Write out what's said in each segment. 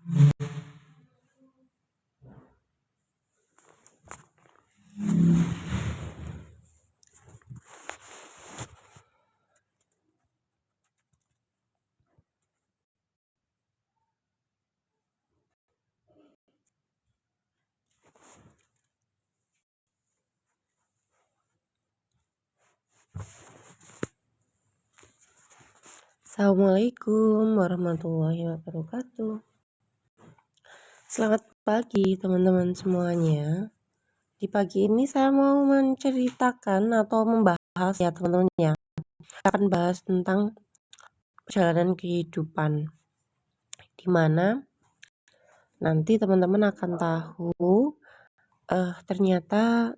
Assalamualaikum warahmatullahi wabarakatuh. Selamat pagi teman-teman semuanya. Di pagi ini saya mau menceritakan atau membahas ya teman-teman ya. Kita akan bahas tentang perjalanan kehidupan, di mana nanti teman-teman akan tahu ternyata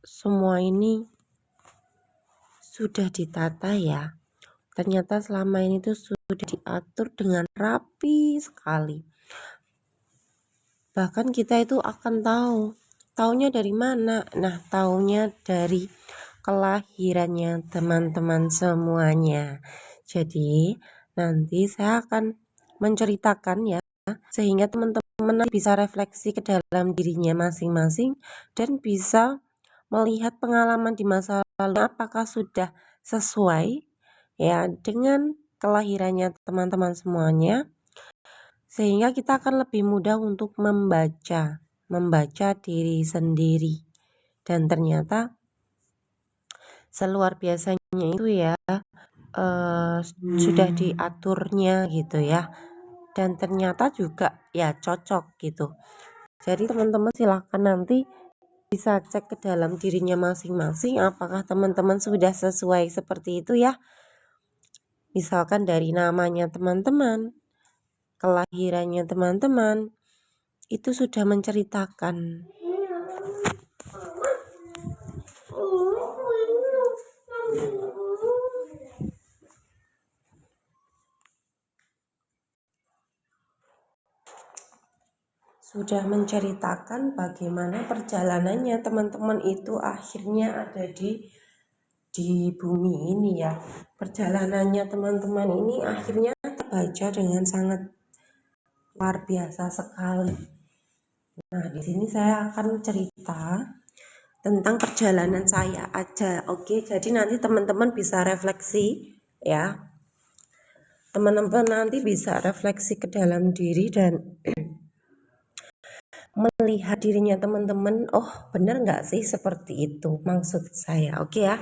semua ini sudah ditata ya. Ternyata selama ini tuh sudah diatur dengan rapi sekali. Bahkan kita itu akan taunya dari mana? Nah, taunya dari kelahirannya teman-teman semuanya. Jadi, nanti saya akan menceritakan ya, sehingga teman-teman bisa refleksi ke dalam dirinya masing-masing dan bisa melihat pengalaman di masa lalu apakah sudah sesuai ya dengan kelahirannya teman-teman semuanya, sehingga kita akan lebih mudah untuk membaca diri sendiri. Dan ternyata seluar biasanya itu ya sudah diaturnya gitu ya, dan ternyata juga ya cocok gitu. Jadi teman-teman silahkan nanti bisa cek ke dalam dirinya masing-masing apakah teman-teman sudah sesuai seperti itu ya. Misalkan dari namanya teman-teman, kelahirannya teman-teman, itu sudah menceritakan. Sudah menceritakan bagaimana perjalanannya teman-teman itu akhirnya ada di bumi ini ya. Perjalanannya teman-teman ini akhirnya terbaca dengan sangat luar biasa sekali. Nah, di sini saya akan cerita tentang perjalanan saya aja. Oke, jadi nanti teman-teman bisa refleksi ya. Teman-teman nanti bisa refleksi ke dalam diri dan melihat dirinya teman-teman, oh benar nggak sih seperti itu maksud saya. Oke ya,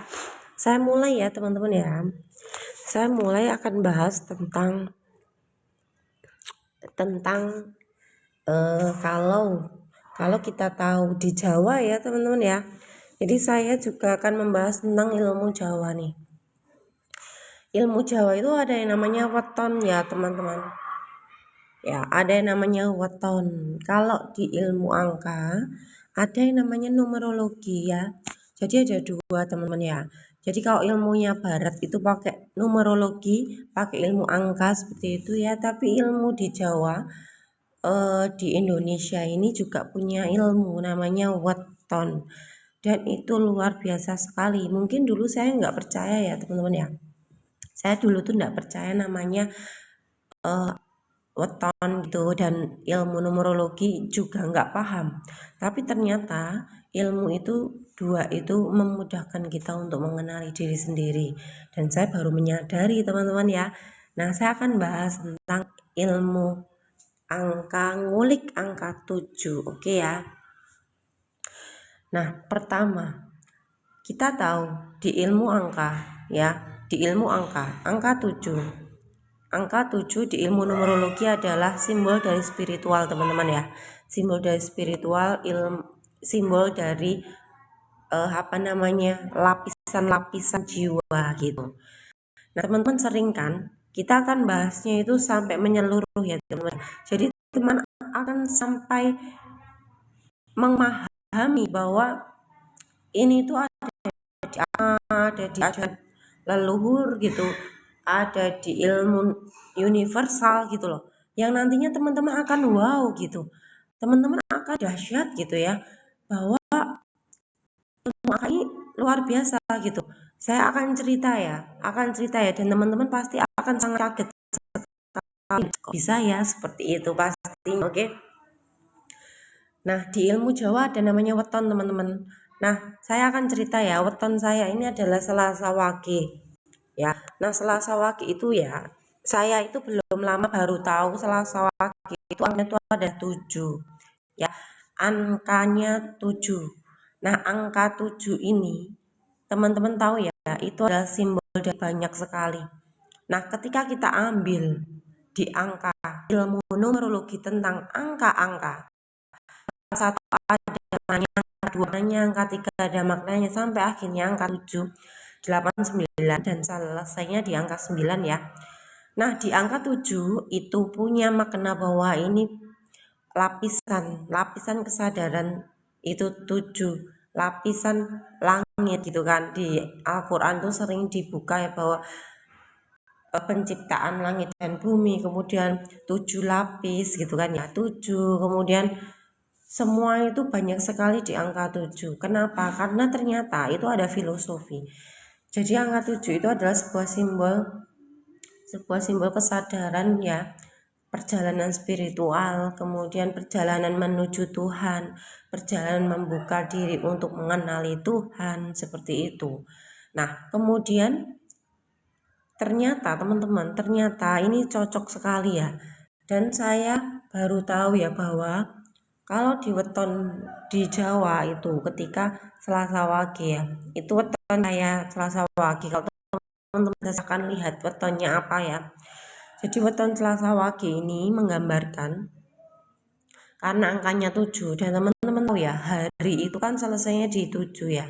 saya mulai ya teman-teman ya. Saya mulai akan bahas tentang kalau kita tahu di Jawa ya teman-teman ya. Jadi saya juga akan membahas tentang ilmu Jawa nih. Ilmu Jawa itu ada yang namanya weton ya teman-teman. Ya, ada yang namanya weton. Kalau di ilmu angka ada yang namanya numerologi ya. Jadi ada dua teman-teman ya. Jadi kalau ilmunya barat itu pakai numerologi, pakai ilmu angka seperti itu ya. Tapi ilmu di Jawa, di Indonesia ini juga punya ilmu namanya weton. Dan itu luar biasa sekali. Mungkin dulu saya nggak percaya ya teman-teman ya. Saya dulu tuh nggak percaya namanya weton gitu, dan ilmu numerologi juga nggak paham. Tapi ternyata ilmu itu dua itu memudahkan kita untuk mengenali diri sendiri. Dan saya baru menyadari teman-teman ya. Nah, saya akan bahas tentang ilmu angka, ngulik angka 7. Oke ya. Nah, pertama kita tahu di ilmu angka ya, di ilmu angka 7. Angka 7 di ilmu numerologi adalah simbol dari spiritual teman-teman ya. Simbol dari spiritual, simbol dari lapisan-lapisan jiwa gitu. Nah teman-teman sering kan, kita akan bahasnya itu sampai menyeluruh ya teman-teman. Jadi teman akan sampai memahami bahwa ini tuh ada di ajaran leluhur gitu, ada di ilmu universal gitu loh, yang nantinya teman-teman akan wow gitu, teman-teman akan dahsyat gitu ya, bahwa ilmu ini luar biasa gitu. Saya akan cerita ya, dan teman-teman pasti akan sangat kaget kok bisa ya seperti itu pasti. Oke. Nah, di ilmu Jawa ada namanya weton, teman-teman. Nah, saya akan cerita ya, weton saya ini adalah Selasa Wage. Ya. Nah, Selasa Wage itu ya, saya itu belum lama baru tahu Selasa Wage itu angkanya itu ada 7. Ya, angkanya 7. Nah, angka 7 ini teman-teman tahu ya, itu adalah simbol dari banyak sekali. Nah, ketika kita ambil di angka ilmu numerologi tentang angka-angka, satu ada maknanya, angka 2 maknanya, angka 3 ada maknanya, sampai akhirnya angka 7, 8, 9 dan selesainya di angka 9 ya. Nah, di angka 7 itu punya makna bahwa ini lapisan kesadaran itu 7, lapisan langit gitu kan. Di Al-Qur'an tuh sering dibuka ya bahwa penciptaan langit dan bumi, kemudian 7 lapis gitu kan ya, 7, kemudian semua itu banyak sekali di angka 7. Kenapa? Karena ternyata itu ada filosofi. Jadi angka 7 itu adalah sebuah simbol kesadaran ya, perjalanan spiritual, kemudian perjalanan menuju Tuhan, perjalanan membuka diri untuk mengenali Tuhan, seperti itu. Nah, kemudian ternyata teman-teman, ternyata ini cocok sekali ya. Dan saya baru tahu ya bahwa kalau di weton di Jawa itu ketika Selasa Wage ya, itu weton saya Selasa Wage. Kalau teman-teman akan lihat wetonnya apa ya. Jadi weton Selasa Wage ini menggambarkan karena angkanya 7 dan teman-teman tahu ya, hari itu kan selesainya di 7 ya.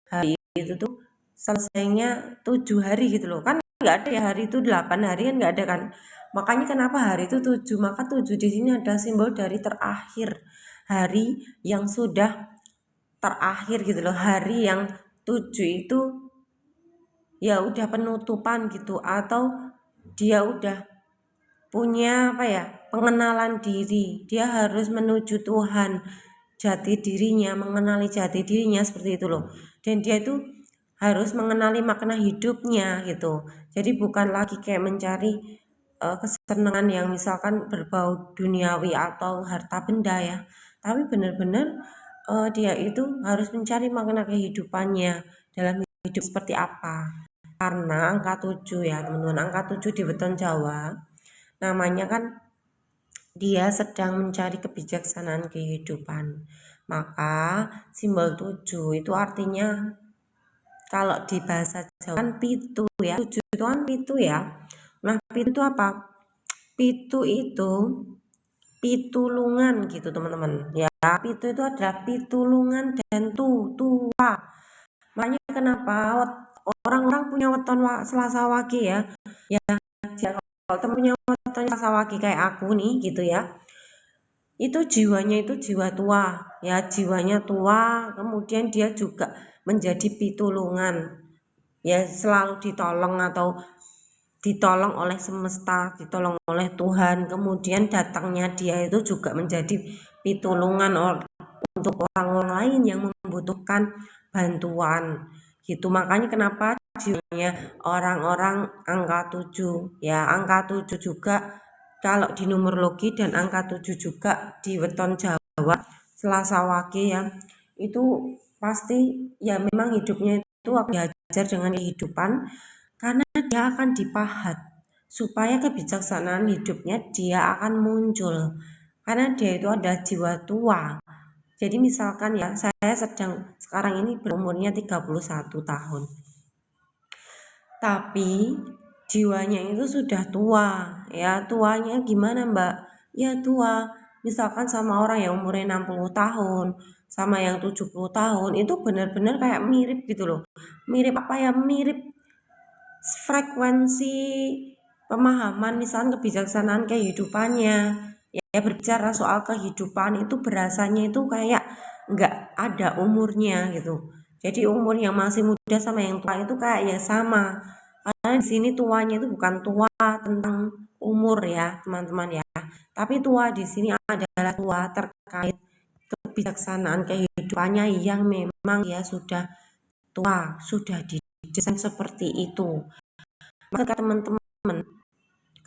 Hari itu tuh selesainya 7 hari gitu loh. Kan nggak ada ya hari itu 8 hari kan nggak ada kan. Makanya kenapa hari itu 7? Maka 7 di sini ada simbol dari terakhir. Hari yang sudah terakhir gitu loh. Hari yang 7 itu ya udah penutupan gitu, atau dia udah punya apa ya, pengenalan diri. Dia harus menuju Tuhan, jati dirinya, mengenali jati dirinya, seperti itu loh. Dan dia itu harus mengenali makna hidupnya gitu. Jadi bukan lagi kayak mencari kesenangan yang misalkan berbau duniawi atau harta benda ya, tapi benar-benar dia itu harus mencari makna kehidupannya dalam hidup seperti apa. Karena angka 7 ya teman-teman, angka 7 di weton Jawa namanya kan dia sedang mencari kebijaksanaan kehidupan. Maka simbol 7 itu artinya kalau di bahasa Jawa kan pitu ya. 7 itu kan pitu ya. Nah, pitu itu apa? Pitu itu pitulungan gitu teman-teman. Ya, pitu itu adalah pitulungan dan tua. Makanya kenapa orang-orang punya weton Selasa Wage ya. Ya, kalau temen punya weton Selasa Wage kayak aku nih gitu ya. Itu jiwanya itu jiwa tua, ya jiwanya tua, kemudian dia juga menjadi pitulungan. Ya selalu ditolong atau ditolong oleh semesta, ditolong oleh Tuhan. Kemudian datangnya dia itu juga menjadi pitulungan untuk orang lain yang membutuhkan bantuan gitu. Makanya kenapa jiwanya orang-orang angka 7 ya, angka 7 juga kalau di numerologi dan angka 7 juga di weton Jawa Selasa Wage ya, itu pasti ya memang hidupnya itu akan diajar dengan kehidupan, karena dia akan dipahat supaya kebijaksanaan hidupnya dia akan muncul, karena dia itu ada jiwa tua. Jadi misalkan ya, saya sekarang ini berumurnya 31 tahun. Tapi jiwanya itu sudah tua. Ya, tuanya gimana, Mbak? Ya tua. Misalkan sama orang yang umurnya 60 tahun, sama yang 70 tahun, itu benar-benar kayak mirip gitu loh. Mirip apa ya? Mirip frekuensi pemahaman misalnya kebijaksanaan kehidupannya. Ya, berbicara soal kehidupan itu berasanya itu kayak nggak ada umurnya gitu. Jadi umur yang masih muda sama yang tua itu kayak ya sama. Karena di sini tuanya itu bukan tua tentang umur ya teman-teman ya, tapi tua di sini adalah tua terkait kebijaksanaan kehidupannya yang memang ya sudah tua, sudah didesain seperti itu. Maka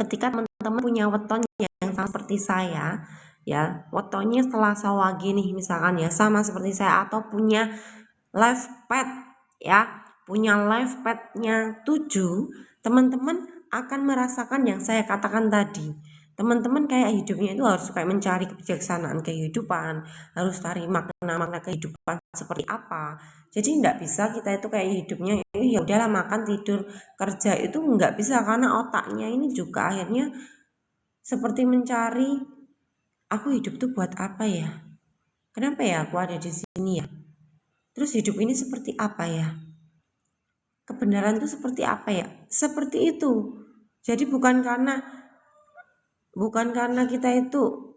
ketika teman-teman teman-teman punya weton yang sama seperti saya ya, wetonnya Selasa Wage nih misalkan ya, sama seperti saya, atau punya live pad ya, punya live padnya 7, teman-teman akan merasakan yang saya katakan tadi. Teman-teman kayak hidupnya itu harus kayak mencari kebijaksanaan kehidupan, harus cari makna-makna kehidupan seperti apa. Jadi nggak bisa kita itu kayak hidupnya ya udahlah makan tidur kerja, itu nggak bisa, karena otaknya ini juga akhirnya seperti mencari, aku hidup tuh buat apa ya? Kenapa ya aku ada di sini ya? Terus hidup ini seperti apa ya? Kebenaran itu seperti apa ya? Seperti itu. Jadi bukan karena kita itu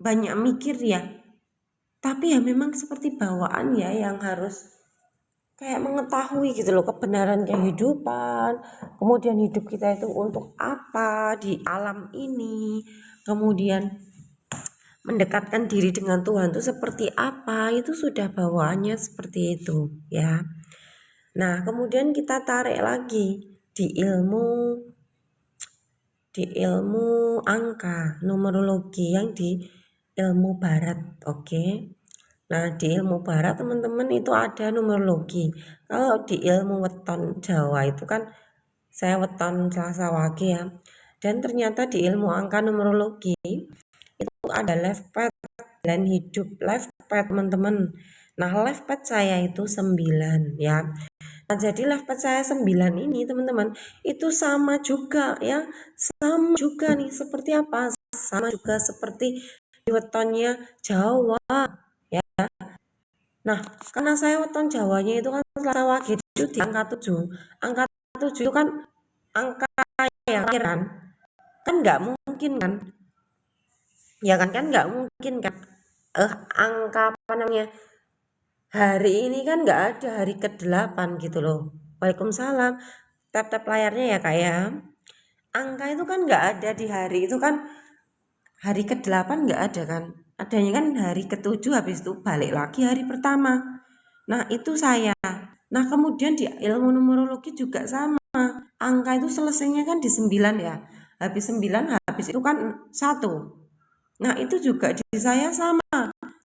banyak mikir ya, tapi ya memang seperti bawaan ya, yang harus kayak mengetahui gitu loh kebenaran kehidupan, kemudian hidup kita itu untuk apa di alam ini, kemudian mendekatkan diri dengan Tuhan itu seperti apa, itu sudah bawaannya seperti itu ya. Nah kemudian kita tarik lagi di ilmu angka, numerologi yang di ilmu barat, oke. Nah di ilmu barat teman-teman itu ada numerologi. Kalau di ilmu weton Jawa itu kan saya weton Selasa Wage ya, dan ternyata di ilmu angka numerologi itu ada life path dan hidup life path teman-teman. Nah life path saya itu 9 ya. Nah jadi life path saya 9 ini teman-teman itu sama juga ya, sama juga nih seperti apa, sama juga seperti di wetonnya Jawa ya. Nah karena saya weton Jawanya itu kan Selasa Wage itu di angka 7. Angka 7 itu kan angka yang akhir kan nggak mungkin kan ya, kan nggak mungkin kan angka apa namanya hari ini kan nggak ada hari ke-8 gitu loh. Waalaikumsalam, tap layarnya ya Kak ya. Angka itu kan nggak ada di hari itu kan, hari ke-8 nggak ada kan, adanya kan hari ke-7, habis itu balik lagi hari pertama. Nah itu saya. Nah kemudian di ilmu numerologi juga sama, angka itu selesainya kan di 9 ya, habis 9 habis itu kan 1. Nah itu juga di saya sama,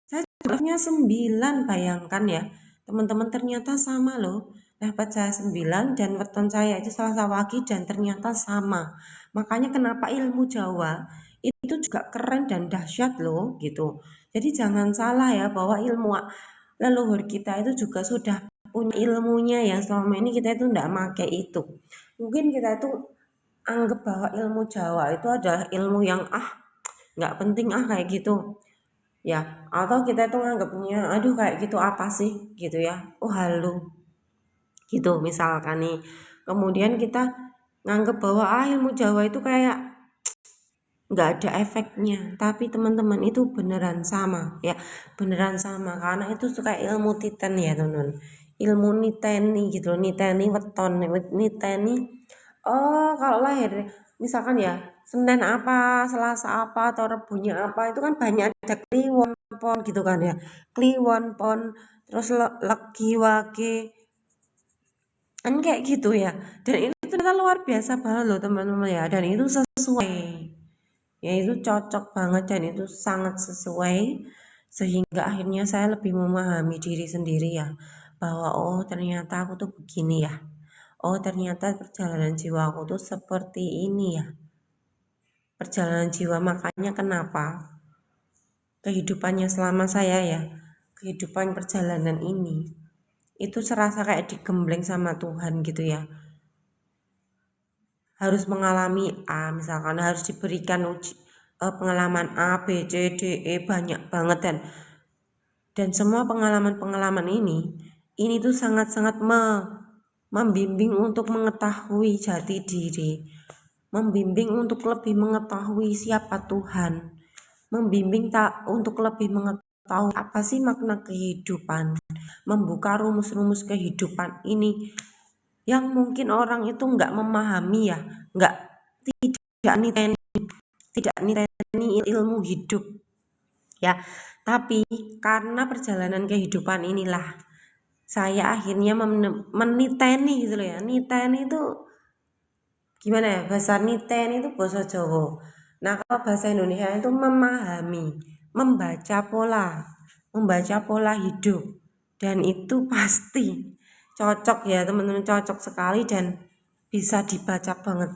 saya jumlahnya 9, bayangkan ya teman-teman, ternyata sama loh. Dapat saya 9 dan weton saya itu Selasa Wage dan ternyata sama. Makanya kenapa ilmu Jawa itu juga keren dan dahsyat loh gitu. Jadi jangan salah ya, bahwa ilmu leluhur kita itu juga sudah punya ilmunya yang selama ini kita itu tidak pakai itu. Mungkin kita itu anggap bahwa ilmu Jawa itu adalah ilmu yang nggak penting kayak gitu ya, atau kita tuh nganggapnya aduh kayak gitu apa sih gitu ya, oh halu gitu misalkan nih. Kemudian kita nganggap bahwa ilmu Jawa itu kayak nggak ada efeknya, tapi teman-teman itu beneran sama ya, beneran sama, karena itu suka ilmu titan ya teman-teman, ilmu niteni gitu, niteni weton, niteni kalau lahir misalkan ya Senin apa, Selasa apa, atau Rebunya apa, itu kan banyak ada kliwon pon gitu kan ya, kliwon pon, terus legi wage kan kayak gitu ya, dan itu ternyata luar biasa banget loh teman-teman ya, dan itu sesuai ya, itu cocok banget dan itu sangat sesuai, sehingga akhirnya saya lebih memahami diri sendiri ya, bahwa oh ternyata aku tuh begini ya, oh ternyata perjalanan jiwa aku tuh seperti ini ya, perjalanan jiwa. Makanya kenapa kehidupannya selama saya ya, kehidupan perjalanan ini itu serasa kayak digembleng sama Tuhan gitu ya, harus mengalami misalkan harus diberikan pengalaman A, B, C, D, E, banyak banget, dan semua pengalaman-pengalaman ini tuh sangat-sangat membimbing untuk mengetahui jati diri, membimbing untuk lebih mengetahui siapa Tuhan, membimbing untuk lebih mengetahui apa sih makna kehidupan, membuka rumus-rumus kehidupan ini yang mungkin orang itu nggak memahami ya, tidak niteni ilmu hidup ya, tapi karena perjalanan kehidupan inilah saya akhirnya meniteni gitu loh ya. Niteni itu gimana ya, bahasa niten itu bahasa Jawa. Nah, kalau bahasa Indonesia itu memahami, membaca pola hidup. Dan itu pasti cocok ya teman-teman, cocok sekali dan bisa dibaca banget.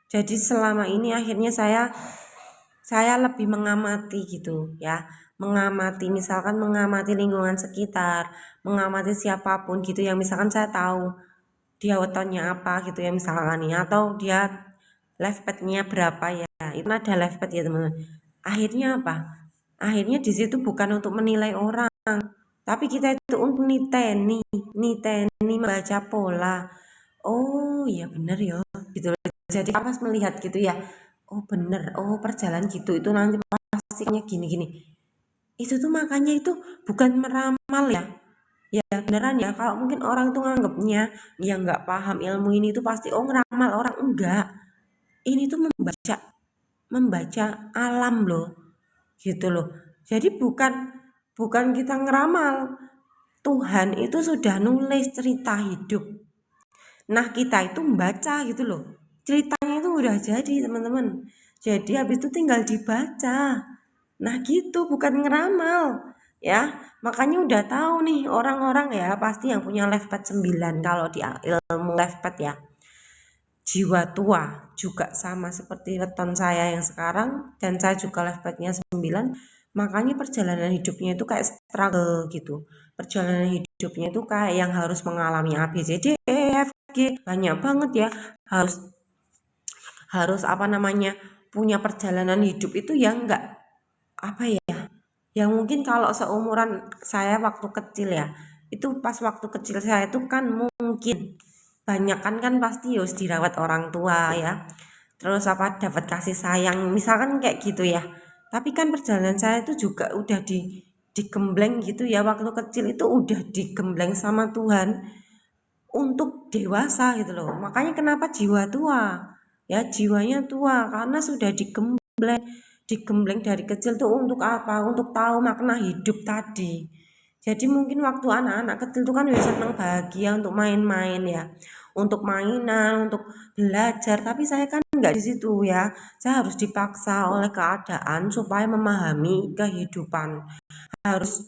Jadi selama ini akhirnya saya lebih mengamati gitu ya, mengamati, misalkan mengamati lingkungan sekitar, mengamati siapapun gitu yang misalkan saya tahu dia wetonnya apa gitu ya misalkan nih, atau dia live padnya berapa ya, itu ada live pad ya teman-teman. Akhirnya apa, akhirnya di situ bukan untuk menilai orang, tapi kita itu untuk niteni membaca pola. Oh iya bener ya gitu. Jadi pas melihat gitu ya, oh bener, oh perjalanan gitu itu nanti pastinya gini-gini. Itu tuh makanya itu bukan meramal ya. Ya beneran ya, kalau mungkin orang tuh nganggapnya yang nggak paham ilmu ini tuh pasti oh ngeramal orang, enggak. Ini tuh membaca alam loh. Gitu loh. Jadi bukan kita ngeramal. Tuhan itu sudah nulis cerita hidup. Nah kita itu membaca gitu loh. Ceritanya itu udah jadi teman-teman. Jadi habis itu tinggal dibaca. Nah gitu, bukan ngeramal. Ya, makanya udah tahu nih orang-orang ya pasti yang punya life path 9 kalau di ilmu life path ya. Jiwa tua juga sama seperti weton saya yang sekarang, dan saya juga life path-nya 9. Makanya perjalanan hidupnya itu kayak struggle gitu. Perjalanan hidupnya itu kayak yang harus mengalami A B C D E F G, banyak banget ya. Harus harus apa namanya? Punya perjalanan hidup itu yang enggak apa ya? Yang mungkin kalau seumuran saya waktu kecil ya, itu pas waktu kecil saya itu kan mungkin banyak kan pasti harus dirawat orang tua ya. Terus apa dapat kasih sayang, misalkan kayak gitu ya. Tapi kan perjalanan saya itu juga udah digembleng gitu ya, waktu kecil itu udah digembleng sama Tuhan untuk dewasa gitu loh. Makanya kenapa jiwa tua? Ya, jiwanya tua karena sudah digembleng dari kecil tuh untuk apa? Untuk tahu makna hidup tadi. Jadi mungkin waktu anak-anak kecil tuh kan udah senang bahagia untuk main-main ya, untuk mainan, untuk belajar. Tapi saya kan nggak di situ ya. Saya harus dipaksa oleh keadaan supaya memahami kehidupan. Harus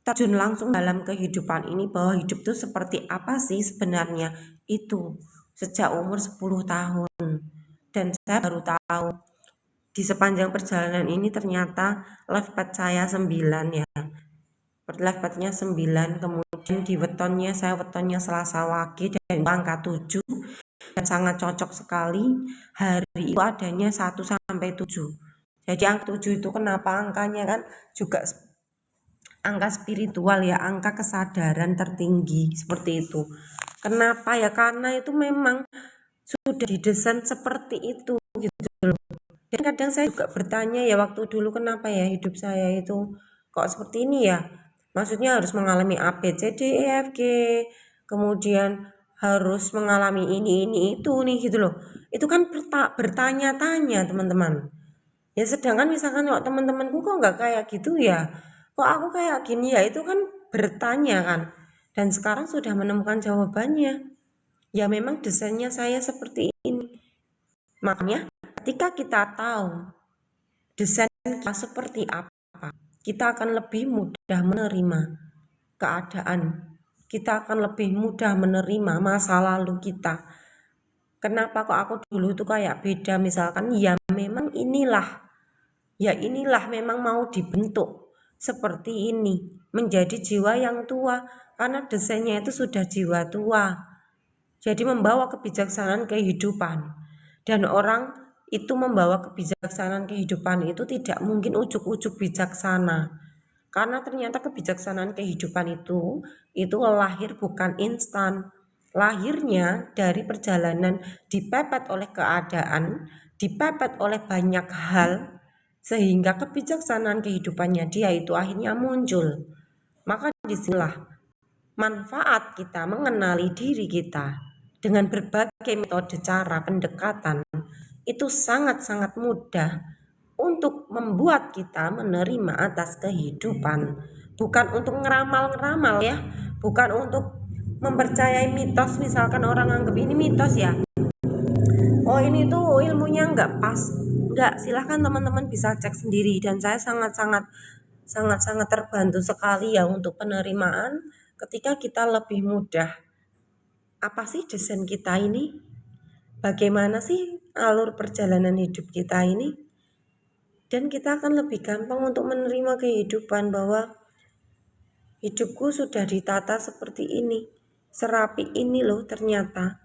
terjun langsung dalam kehidupan ini bahwa hidup itu seperti apa sih sebenarnya itu sejak umur 10 tahun. Dan saya baru tahu di sepanjang perjalanan ini ternyata life path saya 9 ya. Life path-nya 9, kemudian di wetonnya saya wetonnya Selasa Wage dan angka 7 dan sangat cocok sekali. Hari itu adanya 1 sampai 7. Jadi angka 7 itu kenapa angkanya kan juga angka spiritual ya, angka kesadaran tertinggi seperti itu. Kenapa ya? Karena itu memang sudah didesain seperti itu gitu loh. Dan kadang saya juga bertanya ya waktu dulu, kenapa ya hidup saya itu kok seperti ini ya? Maksudnya harus mengalami A B C D E F G, kemudian harus mengalami ini itu nih gitu loh. Itu kan bertanya-tanya teman-teman. Ya sedangkan misalkan kok teman-temanku kok nggak kayak gitu ya, kok aku kayak gini ya, itu kan bertanya kan. Dan sekarang sudah menemukan jawabannya. Ya memang desainnya saya seperti ini. Makanya ketika kita tahu desain kita seperti apa, kita akan lebih mudah menerima keadaan. Kita akan lebih mudah menerima masa lalu kita. Kenapa kok aku dulu tuh kayak beda misalkan, ya memang inilah memang mau dibentuk seperti ini, menjadi jiwa yang tua karena desainnya itu sudah jiwa tua. Jadi membawa kebijaksanaan kehidupan, dan orang itu membawa kebijaksanaan kehidupan itu tidak mungkin ujuk-ujuk bijaksana, karena ternyata kebijaksanaan kehidupan itu lahir bukan instan. Lahirnya dari perjalanan dipepet oleh keadaan, dipepet oleh banyak hal, sehingga kebijaksanaan kehidupannya dia itu akhirnya muncul. Maka disinilah manfaat kita mengenali diri kita dengan berbagai metode cara pendekatan itu sangat-sangat mudah untuk membuat kita menerima atas kehidupan. Bukan untuk ngeramal-ngeramal ya, bukan untuk mempercayai mitos, misalkan orang anggap ini mitos ya. oh ini tuh ilmunya nggak pas, nggak, silahkan teman-teman bisa cek sendiri. Dan saya sangat-sangat terbantu sekali ya untuk penerimaan ketika kita lebih mudah. Apa sih desain kita ini? Bagaimana sih alur perjalanan hidup kita ini? Dan kita akan lebih gampang untuk menerima kehidupan bahwa hidupku sudah ditata seperti ini, serapi ini loh ternyata.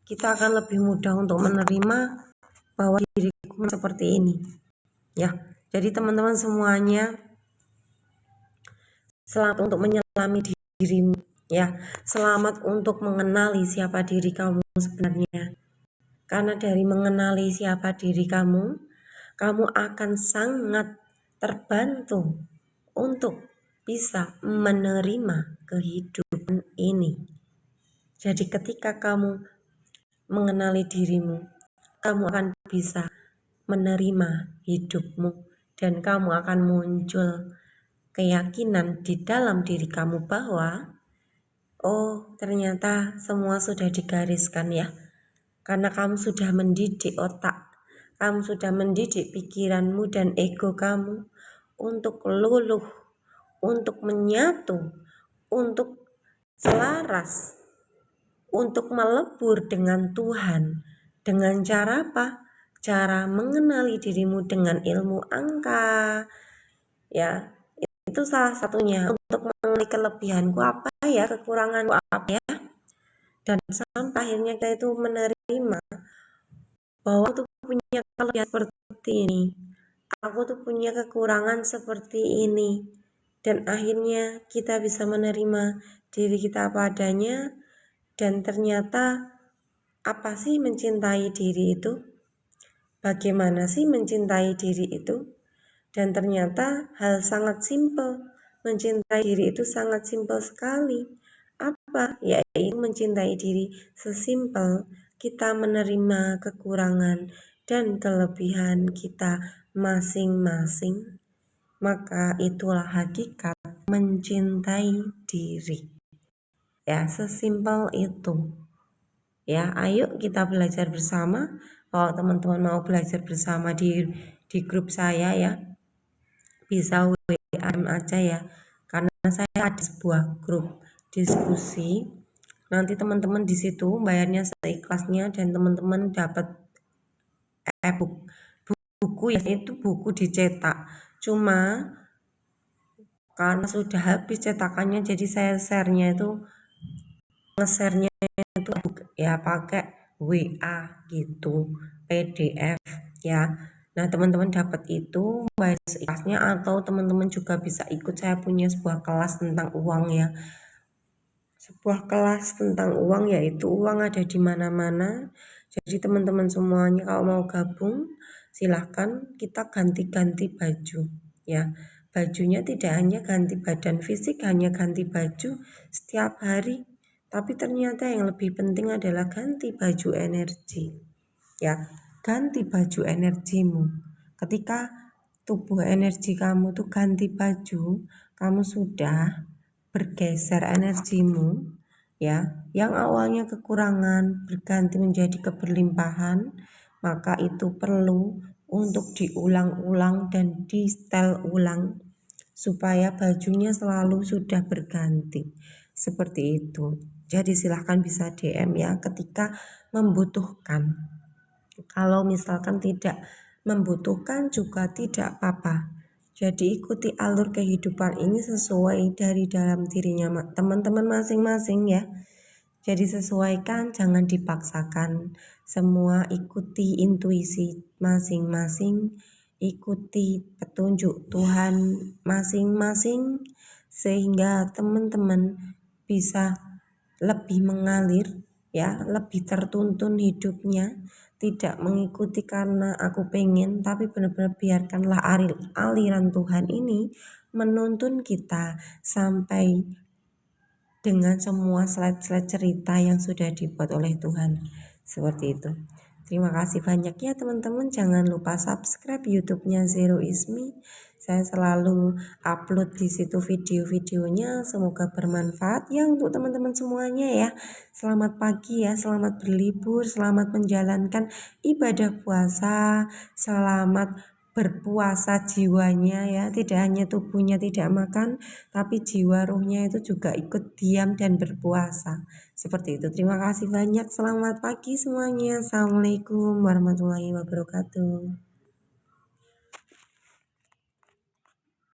Kita akan lebih mudah untuk menerima bahwa diriku seperti ini. Ya, jadi teman-teman semuanya, selamat untuk menyelami dirimu. Ya, selamat untuk mengenali siapa diri kamu sebenarnya. Karena dari mengenali siapa diri kamu akan sangat terbantu untuk bisa menerima kehidupan ini. Jadi ketika kamu mengenali dirimu, kamu akan bisa menerima hidupmu dan kamu akan muncul keyakinan di dalam diri kamu bahwa oh ternyata semua sudah digariskan ya. Karena kamu sudah mendidik otak, kamu sudah mendidik pikiranmu dan ego kamu untuk luluh, untuk menyatu, untuk selaras, untuk melebur dengan Tuhan. Dengan cara apa? Cara mengenali dirimu dengan ilmu angka. Ya, itu salah satunya untuk mengenali kelebihanku apa ya, kekuranganku apa ya. Dan sampai akhirnya kita itu menerima bahwa aku tuh punya kelebihan seperti ini, aku tuh punya kekurangan seperti ini, dan akhirnya kita bisa menerima diri kita apa adanya. Dan ternyata apa sih mencintai diri itu? Bagaimana sih mencintai diri itu? Dan ternyata hal sangat simpel, mencintai diri itu sangat simpel sekali. Apa? Yaitu mencintai diri sesimpel kita menerima kekurangan dan kelebihan kita masing-masing. Maka itulah hakikat mencintai diri. Ya, sesimpel itu. Ya, ayo kita belajar bersama. Kalau teman-teman mau belajar bersama di grup saya ya, bisa WA aja ya. Karena saya ada sebuah grup diskusi. Nanti teman-teman di situ bayarnya seikhlasnya dan teman-teman dapat e-book. Buku ya, itu buku dicetak. Cuma karena sudah habis cetakannya, jadi saya share-nya itu nge-share-nya itu ya pakai WA gitu, PDF ya. Nah, teman-teman dapat itu bayar seikhlasnya, atau teman-teman juga bisa ikut. Saya punya sebuah kelas tentang uang ya. Sebuah kelas tentang uang, yaitu uang ada di mana-mana. Jadi teman-teman semuanya kalau mau gabung silahkan, kita ganti-ganti baju ya. Bajunya tidak hanya ganti badan fisik, hanya ganti baju setiap hari, tapi ternyata yang lebih penting adalah ganti baju energi ya. Ganti baju energimu. Ketika tubuh energi kamu tuh ganti baju, kamu sudah bergeser energimu ya, yang awalnya kekurangan berganti menjadi keberlimpahan. Maka itu perlu untuk diulang-ulang dan di setel ulang supaya bajunya selalu sudah berganti seperti itu. Jadi silahkan bisa DM ya ketika membutuhkan. Kalau misalkan tidak membutuhkan juga tidak apa-apa. Jadi ikuti alur kehidupan ini sesuai dari dalam dirinya teman-teman masing-masing ya. Jadi sesuaikan, jangan dipaksakan. Semua ikuti intuisi masing-masing, ikuti petunjuk Tuhan masing-masing, sehingga teman-teman bisa lebih mengalir ya, lebih tertuntun hidupnya. Tidak mengikuti karena aku pengen, tapi benar-benar biarkanlah aliran Tuhan ini menuntun kita sampai dengan semua slide-slide cerita yang sudah dibuat oleh Tuhan. Seperti itu. Terima kasih banyak ya teman-teman. Jangan lupa subscribe YouTube-nya Zero Ismi. Saya selalu upload di situ video-videonya. Semoga bermanfaat ya untuk teman-teman semuanya ya. Selamat pagi ya, selamat berlibur, selamat menjalankan ibadah puasa, selamat berpuasa jiwanya ya, tidak hanya tubuhnya tidak makan, tapi jiwa ruhnya itu juga ikut diam dan berpuasa. Seperti itu. Terima kasih banyak. Selamat pagi semuanya. Assalamualaikum warahmatullahi wabarakatuh.